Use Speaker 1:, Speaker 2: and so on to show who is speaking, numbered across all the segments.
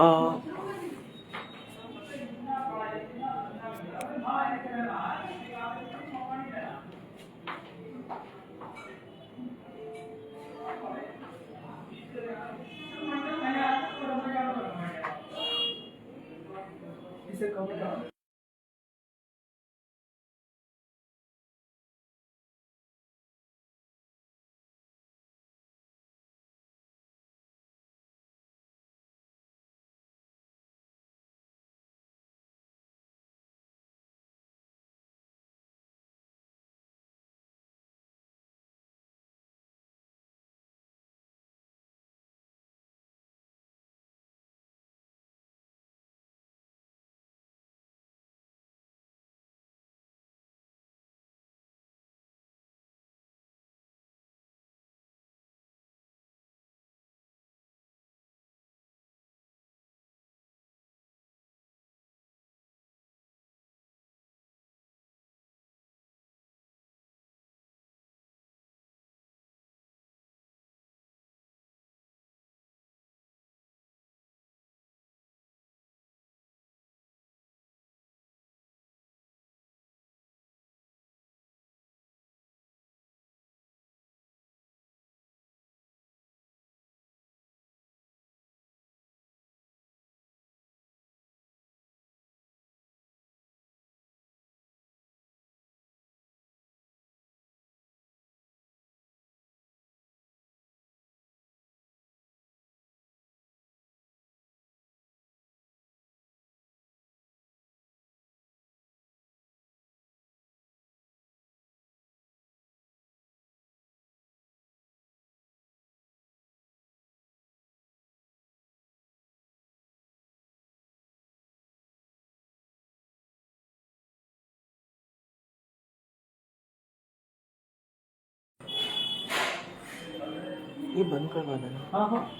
Speaker 1: Uh, ये बंद करवा देना। हाँ हाँ।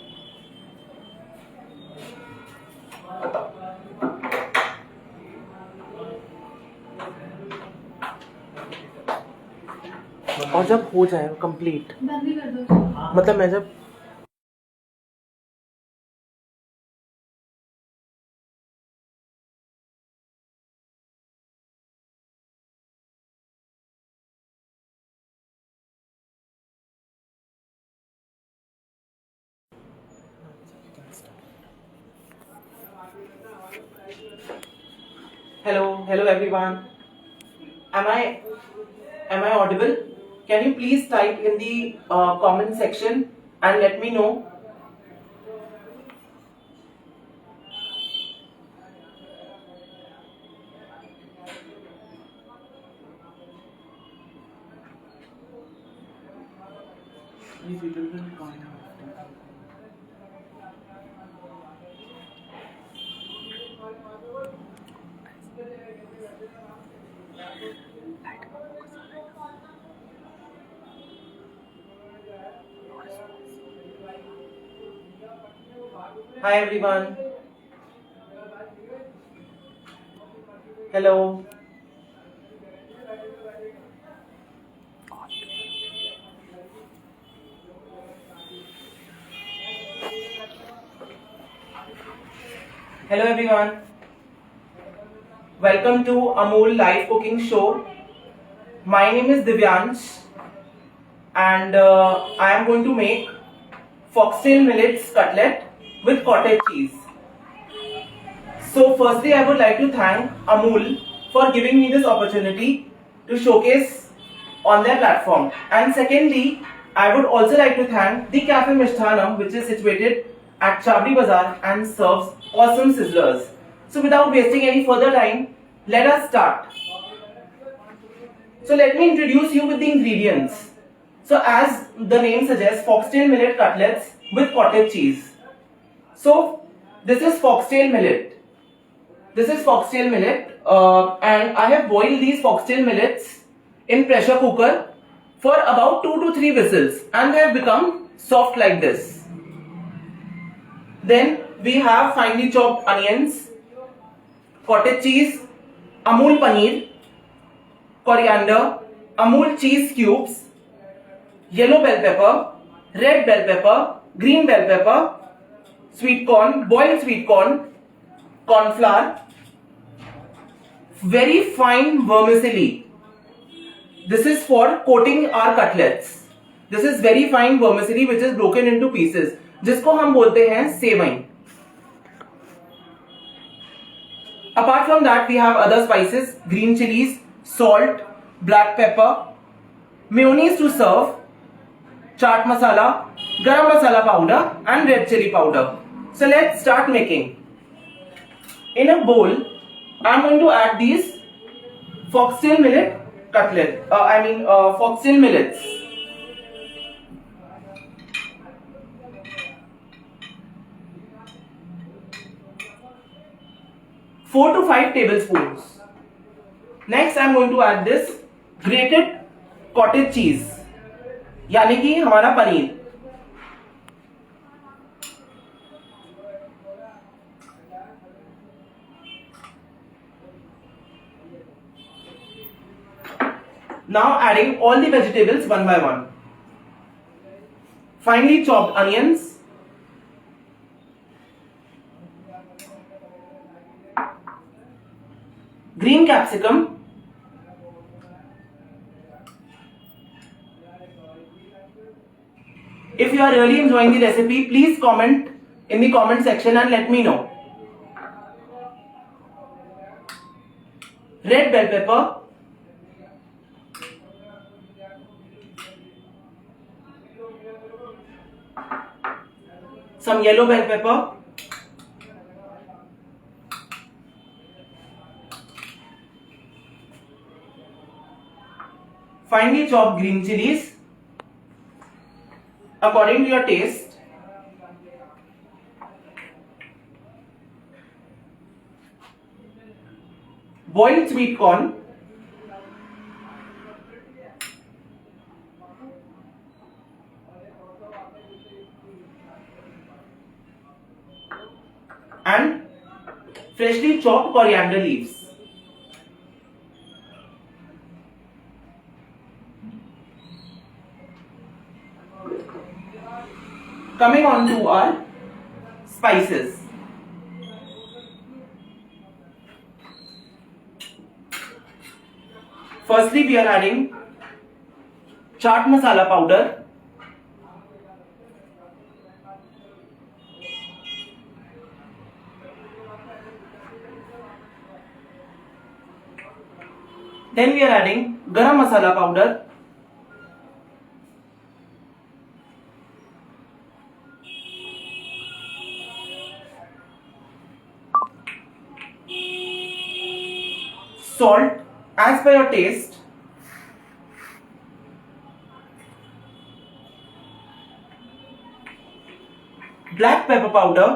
Speaker 1: और जब हो जाए कंप्लीट, मतलब मैं जब Hello everyone. Am I audible? Can you please type in the comment section and let me know? Hi everyone. Hello. Hello everyone. Welcome to Amul Live Cooking Show. My name is Divyansh and I am going to make foxtail millets cutlet with cottage cheese. So firstly I would like to thank Amul for giving me this opportunity to showcase on their platform. And secondly, I would also like to thank the Cafe Mishthanam, which is situated at Chabri Bazaar and serves awesome sizzlers. So without wasting any further time, let us start. So let me introduce you with the ingredients. So as the name suggests, foxtail millet cutlets with cottage cheese. So this is foxtail millet. And I have boiled these foxtail millets in pressure cooker for about 2 to 3 whistles and they have become soft like this. Then we have finely chopped onions, cottage cheese, Amul paneer, coriander, Amul cheese cubes, yellow bell pepper, red bell pepper, green bell pepper, sweet corn, boiled sweet corn, corn flour, very fine vermicelli. This is for coating our cutlets. This is very fine vermicelli which is broken into pieces, जिसको हम बोलते हैं सेवई. Apart from that, we have other spices, green chilies, salt, black pepper, mayonnaise to serve, chaat masala, garam masala powder and red chili powder. So let's start making. In a bowl, I am going to add these foxtail millet cutlet. Foxtail millets. Four to 5 tablespoons. Next, I am going to add this grated cottage cheese, यानी कि हमारा paneer. Now adding all the vegetables one by one. Finely chopped onions, green capsicum, if you are really enjoying the recipe, please comment in the comment section and let me know. Red bell pepper, some yellow bell pepper, finely chopped green chilies according to your taste, boiled sweet corn, and freshly chopped coriander leaves. Coming on to our spices. Firstly, we are adding chaat masala powder, then we are adding garam masala powder, salt as per your taste, black pepper powder,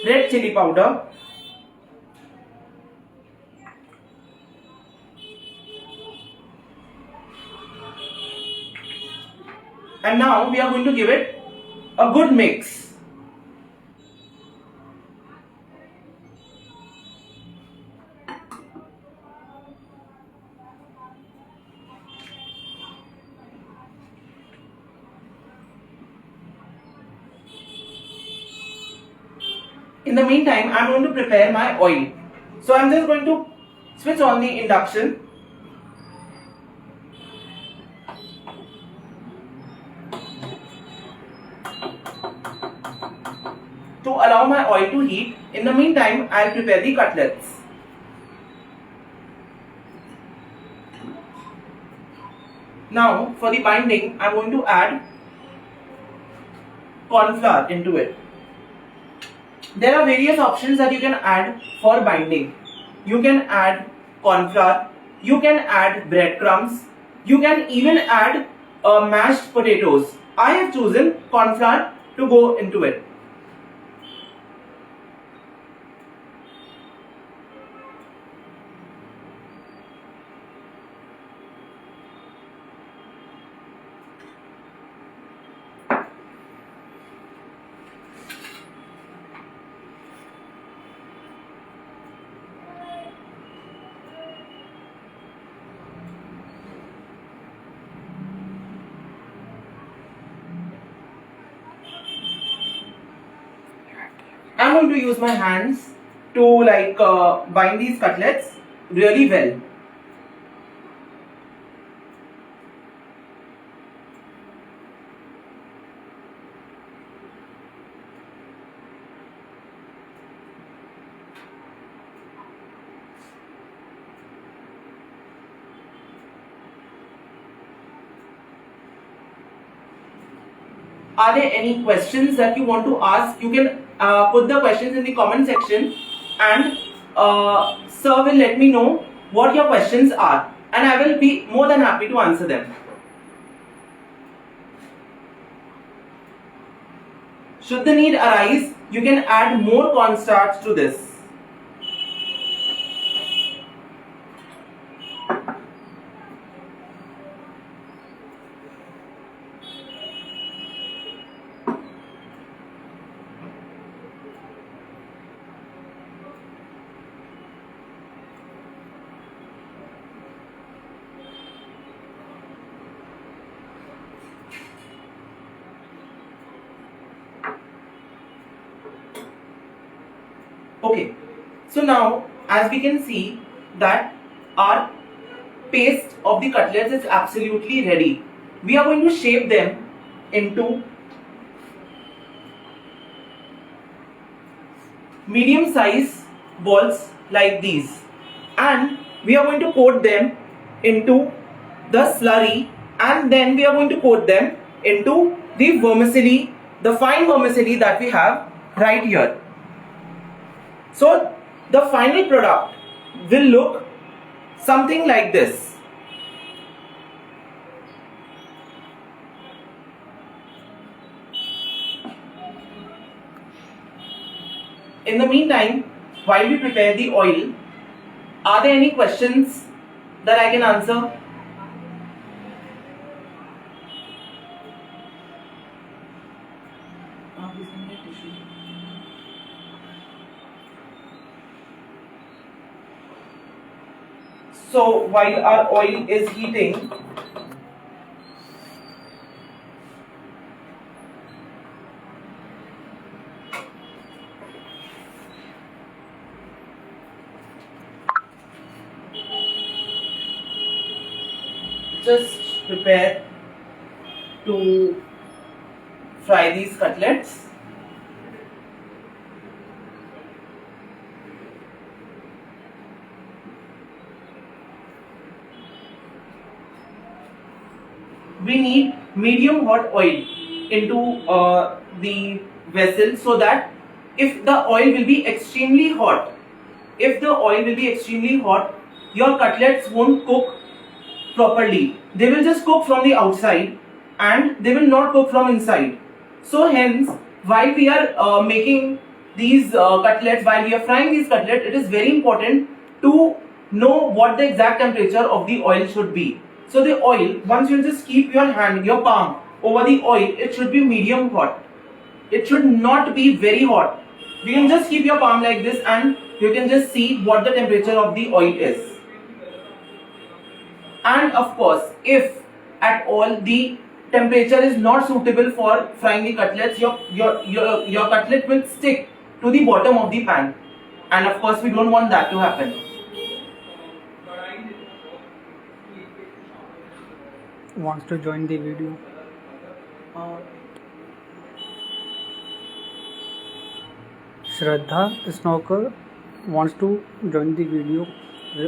Speaker 1: red chili powder, and now we are going to give it a good mix. In the meantime, I am going to prepare my oil. So I am just going to switch on the induction. To allow my oil to heat, in the meantime, I will prepare the cutlets. Now, for the binding, I am going to add corn flour into it. There are various options that you can add for binding. You can add corn flour, you can add breadcrumbs, you can even add mashed potatoes. I have chosen corn flour to go into it. going to use my hands to like bind these cutlets really well. Are there any questions that you want to ask? You can put the questions in the comment section, and sir will let me know what your questions are, and I will be more than happy to answer them. Should the need arise, you can add more cornstarch to this. Okay, so now as we can see that our paste of the cutlets is absolutely ready. We are going to shape them into medium size balls like these, and we are going to coat them into the slurry, and then we are going to coat them into the vermicelli, the fine vermicelli that we have right here. So the final product will look something like this. In the meantime, while we prepare the oil, are there any questions that I can answer? So while our oil is heating, just prepare to fry these cutlets. We need medium hot oil into the vessel, so that if the oil will be extremely hot, your cutlets won't cook properly. They will just cook from the outside and they will not cook from inside. So hence, while we are making these cutlets, while we are frying these cutlets, it is very important to know what the exact temperature of the oil should be. So the oil, once you just keep your hand, your palm over the oil, it should be medium hot. It should not be very hot. You can just keep your palm like this and you can just see what the temperature of the oil is. And of course, if at all the temperature is not suitable for frying the cutlets, your cutlet will stick to the bottom of the pan, and of course we don't want that to happen.
Speaker 2: Wants to join the video. Shraddha Snoker wants to join the video.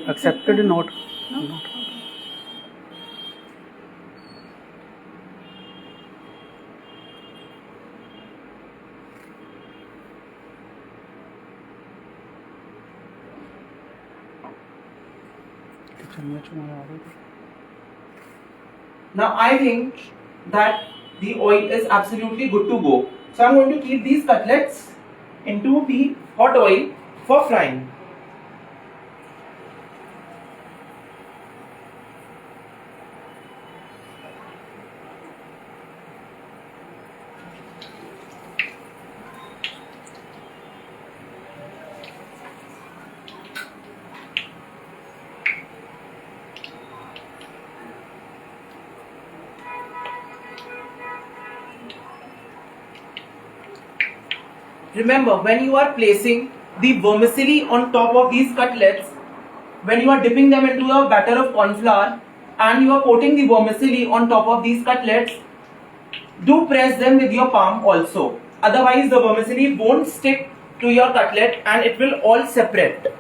Speaker 2: Accepted or not? Not.
Speaker 1: Now I think that the oil is absolutely good to go. So I'm going to keep these cutlets into the hot oil for frying. remember, when you are placing the vermicelli on top of these cutlets, when you are dipping them into a batter of corn flour and you are coating the vermicelli on top of these cutlets, do press them with your palm also. Otherwise, the vermicelli won't stick to your cutlet and it will all separate.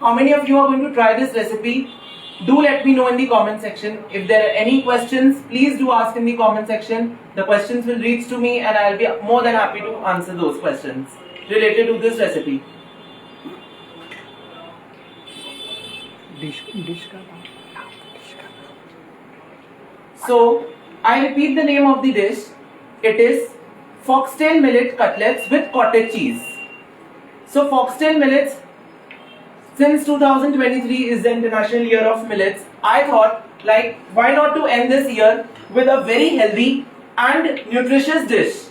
Speaker 1: How many of you are going to try this recipe? Do let me know in the comment section. If there are any questions, please do ask in the comment section. The questions will reach to me and I'll be more than happy to answer those questions related to this recipe. So, I repeat the name of the dish. It is foxtail millet cutlets with cottage cheese. So, foxtail millets, since 2023 is the International Year of Millets, I thought, like, why not to end this year with a very healthy and nutritious dish.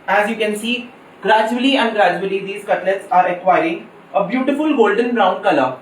Speaker 1: As you can see, gradually these cutlets are acquiring a beautiful golden brown color.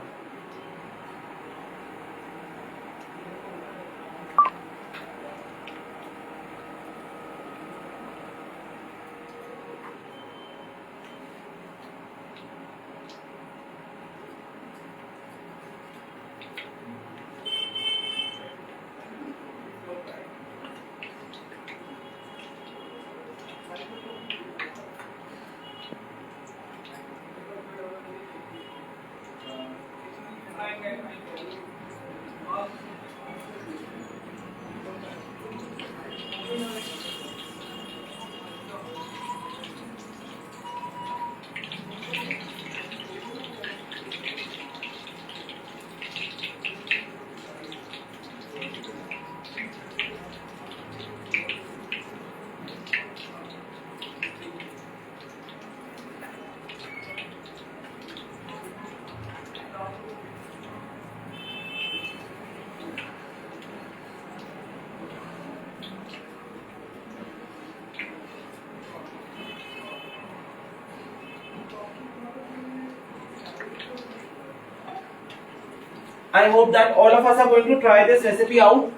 Speaker 1: I hope that all of us are going to try this recipe out.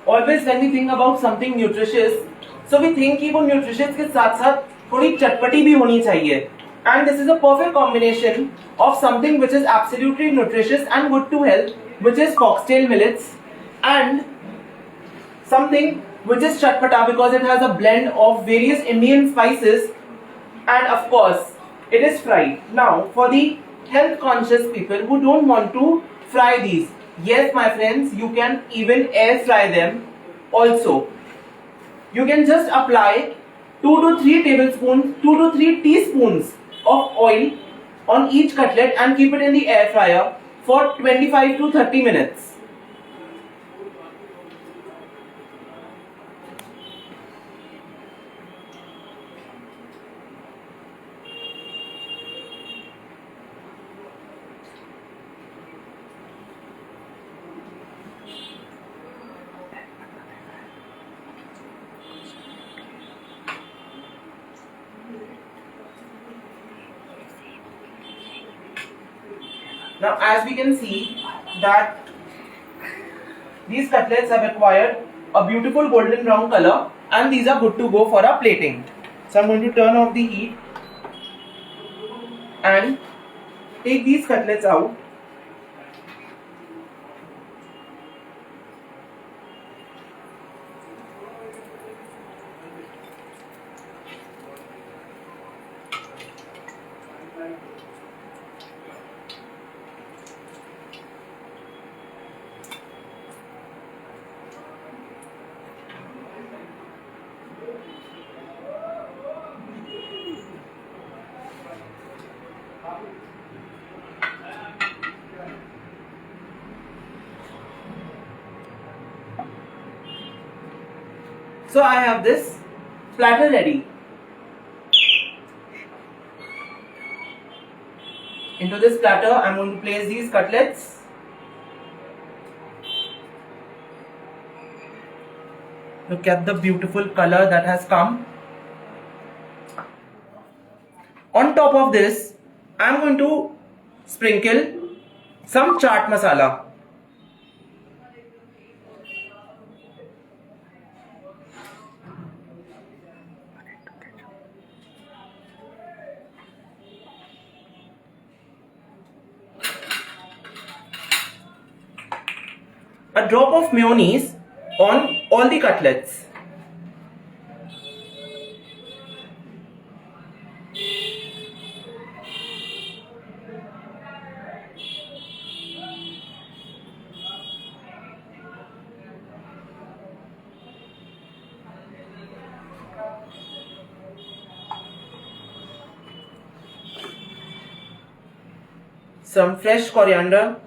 Speaker 1: Always when we think about something nutritious, so we think कि वो nutritious के साथ साथ थोड़ी चटपटी भी होनी चाहिए. And this is a perfect combination of something which is absolutely nutritious and good to health, which is foxtail millets, and something which is chatpata because it has a blend of various Indian spices, and of course it is fried. Now for the health conscious people who don't want to fry these, yes my friends, you can even air fry them also. You can just apply 2 to 3 tablespoons, 2 to 3 teaspoons of oil on each cutlet and keep it in the air fryer for 25 to 30 minutes. Now as we can see that these cutlets have acquired a beautiful golden brown color and these are good to go for our plating. So I'm going to turn off the heat and take these cutlets out. So I have this platter ready. Into this platter, I'm going to place these cutlets. Look at the beautiful color that has come. On top of this, I'm going to sprinkle some chaat masala. A drop of mayonnaise on all the cutlets. Some fresh coriander.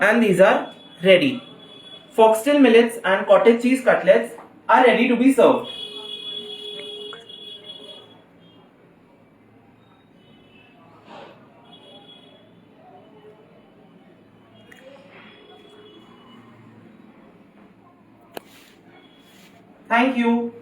Speaker 1: And these are ready. Foxtail millets and cottage cheese cutlets are ready to be served. Thank you.